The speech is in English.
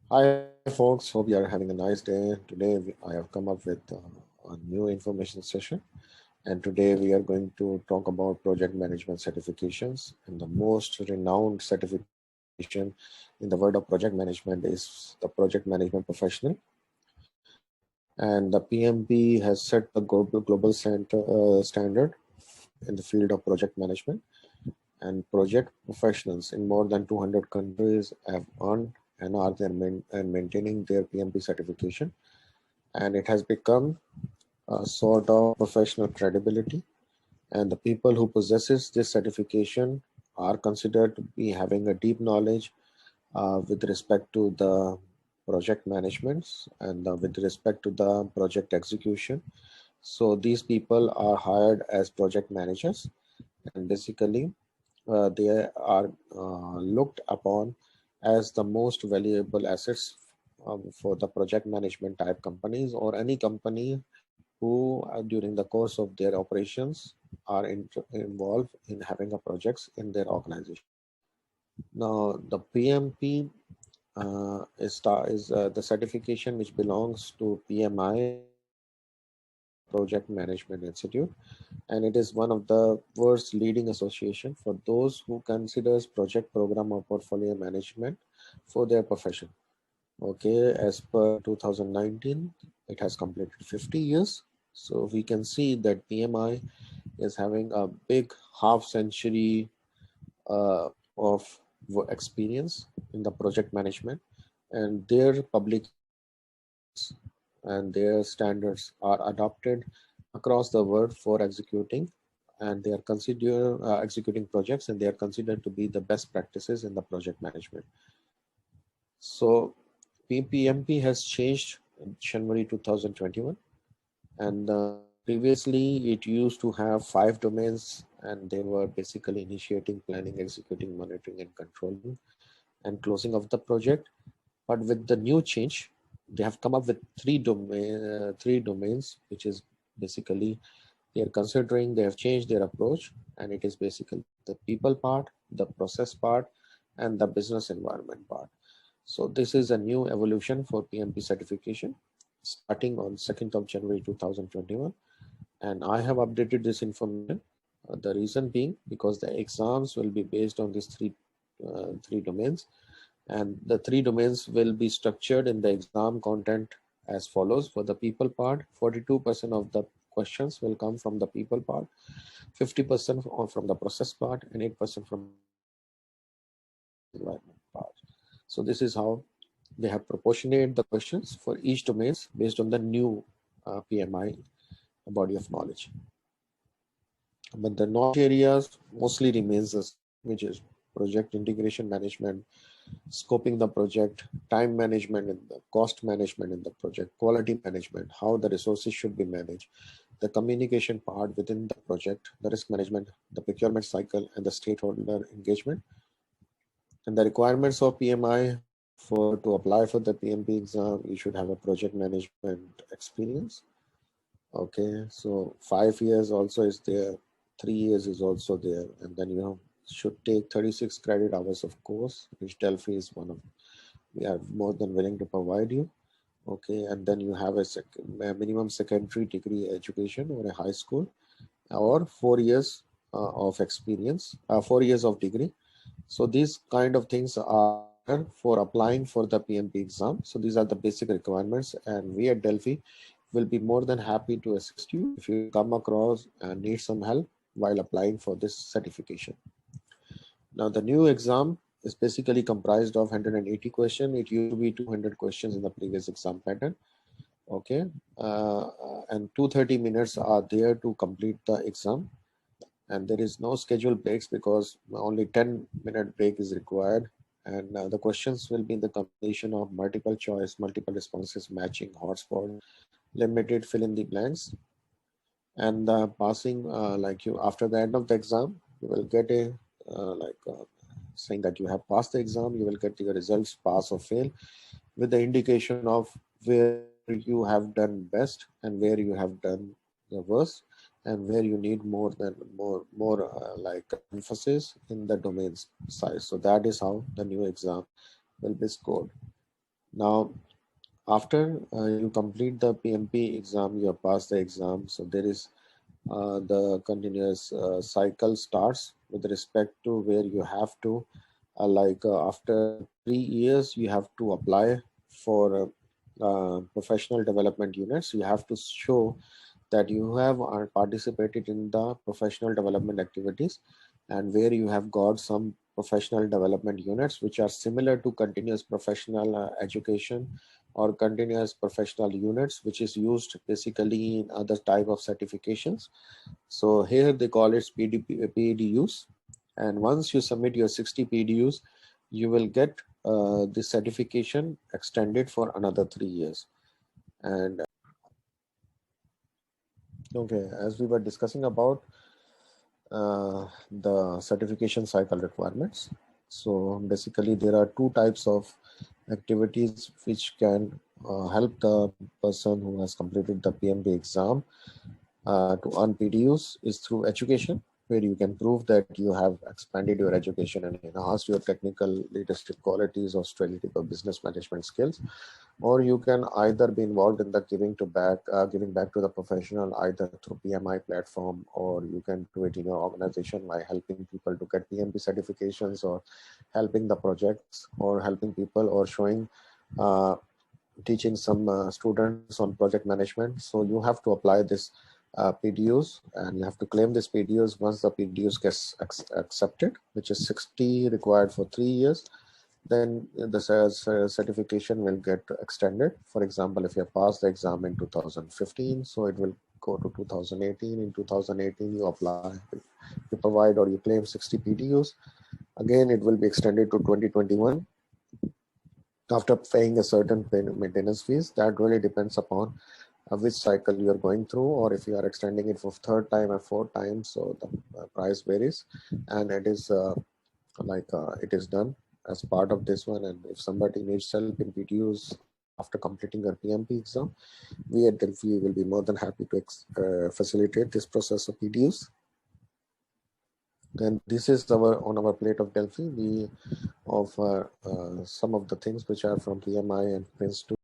Hi, folks. Hope you are having a nice day. Today, I have come up with a new information session, and today we are going to talk about project management certifications. And the most renowned certification in the world of project management is the Project Management Professional. And the PMP has set the standard in the field of project management. And project professionals in more than 200 countries have earned and are there and maintaining their PMP certification, and it has become a sort of professional credibility, and the people who possesses this certification are considered to be having a deep knowledge with respect to the project managements and with respect to the project execution. So these people are hired as project managers, and basically they are looked upon as the most valuable assets for the project management type companies or any company who during the course of their operations are involved in having a projects in their organization. Now the PMP is the certification which belongs to PMI, Project Management Institute, and it is one of the world's leading association for those who considers project, program or portfolio management for their profession. Okay, as per 2019, it has completed 50 years. So we can see that PMI is having a big half century of experience in the project management, and their publications and their standards are adopted across the world for executing, and they are considered executing projects, and they are considered to be the best practices in the project management. So PPMP has changed in January 2021, and previously it used to have 5 domains, and they were basically initiating, planning, executing, monitoring, and controlling, and closing of the project. But with the new change, they have come up with three domains, which is basically they are considering, they have changed their approach, and it is basically the people part, the process part, and the business environment part. So this is a new evolution for PMP certification starting on 2nd of January 2021, and I have updated this information. The reason being because the exams will be based on these three domains, and the three domains will be structured in the exam content as follows. For the people part, 42% of the questions will come from the people part, 50% from the process part, and 8% from environment part. So this is how they have proportionate the questions for each domains based on the new PMI body of knowledge. But the knowledge areas mostly remains the same, which is project integration management, scoping the project, time management and the cost management in the project, quality management, how the resources should be managed, the communication part within the project, the risk management, the procurement cycle, and the stakeholder engagement. And the requirements of PMI for to apply for the PMP exam, you should have a project management experience. Okay, so 5 years also is there, 3 years is also there, and then you should take 36 credit hours of course, which Delphi is one of. We are more than willing to provide you. Okay, and then you have a minimum secondary degree education or a high school, or 4 years of experience, 4 years of degree. So these kind of things are for applying for the PMP exam. So these are the basic requirements, and we at Delphi will be more than happy to assist you if you come across and need some help while applying for this certification. Now the new exam is basically comprised of 180 questions. It used to be 200 questions in the previous exam pattern. Okay, and 230 minutes are there to complete the exam, and there is no scheduled breaks because only 10-minute break is required. And the questions will be in the combination of multiple choice, multiple responses, matching, hotspot, limited fill in the blanks, and passing like you after the end of the exam you will get a saying that you have passed the exam. You will get your results, pass or fail, with the indication of where you have done best and where you have done the worst, and where you need more like emphasis in the domains size. So that is how the new exam will be scored. Now, after you complete the PMP exam, you have passed the exam. So there is the continuous cycle starts with respect to where you have to, after 3 years, you have to apply for professional development units. You have to show that you have participated in the professional development activities, and where you have got some professional development units which are similar to continuous professional education or continuous professional units, which is used basically in other type of certifications. So here they call it PDUs, and once you submit your 60 PDUs, you will get this certification extended for another 3 years. And okay, as we were discussing about the certification cycle requirements. So basically there are two types of activities which can help the person who has completed the PMP exam to earn PDUs is through education, where you can prove that you have expanded your education and enhanced your technical leadership qualities or strategic or business management skills. Or you can either be involved in the giving back to the professional either through PMI platform, or you can do it in your organization by helping people to get PMP certifications, or helping the projects, or helping people, or showing teaching some students on project management. So you have to apply this PDUs, and you have to claim this PDUs once the PDUs gets accepted, which is 60 required for 3 years. Then the certification will get extended. For example, if you have passed the exam in 2015, so it will go to 2018. In 2018, you apply, you provide or you claim 60 PDUs. Again, it will be extended to 2021 after paying a certain maintenance fees. That really depends upon which cycle you are going through, or if you are extending it for third time or fourth time. So the price varies, and it is it is done as part of this one. And if somebody needs help in PDUs after completing their PMP exam, we at Delphi will be more than happy to facilitate this process of PDUs. And this is on our plate of Delphi. We offer some of the things which are from PMI and Prince2.